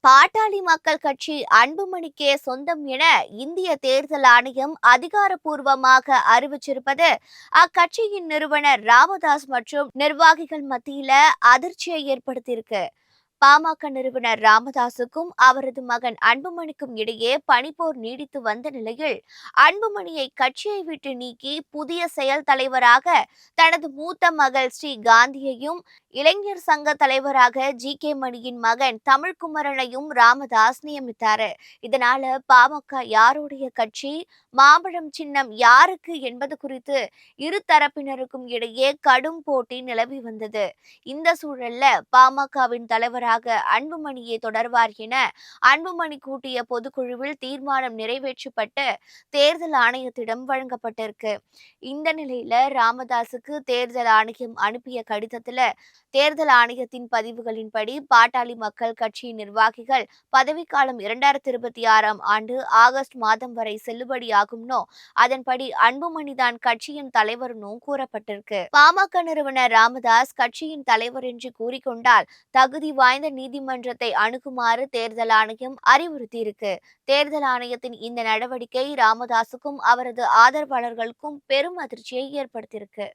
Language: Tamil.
பாட்டாளி மக்கள் கட்சி அன்புமணிக்கே சொந்தம் என இந்திய தேர்தல் ஆணையம் அதிகாரப்பூர்வமாக அறிவிச்சிருப்பது அக்கட்சியின் நிறுவனர் ராமதாஸ் மற்றும் நிர்வாகிகள் மத்தியில அதிர்ச்சியை ஏற்படுத்தியிருக்கு. பாமக நிறுவனர் ராமதாசுக்கும் அவரது மகன் அன்புமணிக்கும் இடையே பனிப்போர் நீடித்து வந்த நிலையில் அன்புமணியை கட்சியை விட்டு நீக்கி புதிய செயல் தலைவராக தனது மூத்த மகள் ஸ்ரீ காந்தியையும், இளைஞர் சங்க தலைவராக ஜி.கே. மணியின் மகன் தமிழ்குமரனையும் ராமதாஸ் நியமித்தார். இதனால பாமக யாருடைய கட்சி, மாம்பழம் சின்னம் யாருக்கு என்பது குறித்து இரு தரப்பினருக்கும் இடையே கடும் போட்டி நிலவி வந்தது. இந்த சூழல்ல பாமகவின் தலைவராக அன்புமணியே தொடர்வார் என அன்புமணி கூட்டிய பொதுக்குழுவில் தீர்மானம் நிறைவேற்றப்பட்டு தேர்தல் ஆணையத்திடம் வழங்கப்பட்டிருக்கு. இந்த நிலையில ராமதாசுக்கு தேர்தல் ஆணையம் அனுப்பிய கடிதத்துல தேர்தல் ஆணையத்தின் பதிவுகளின்படி பாட்டாளி மக்கள் கட்சியின் நிர்வாகிகள் பதவிக்காலம் 2026 ஆண்டு ஆகஸ்ட் மாதம் வரை செல்லுபடியாகும்னோ, அதன்படி அன்புமணிதான் கட்சியின் தலைவர்னு கூறப்பட்டிருக்கு. பாமக நிறுவனர் ராமதாஸ் கட்சியின் தலைவர் என்று கூறிக்கொண்டால் தகுதி வாய்ந்த நீதிமன்றத்தை அணுகுமாறு தேர்தல் ஆணையம் அறிவுறுத்தியிருக்கு. தேர்தல் ஆணையத்தின் இந்த நடவடிக்கை ராமதாசுக்கும் அவரது ஆதரவாளர்களுக்கும் பெரும் அதிர்ச்சியை ஏற்படுத்தியிருக்கு.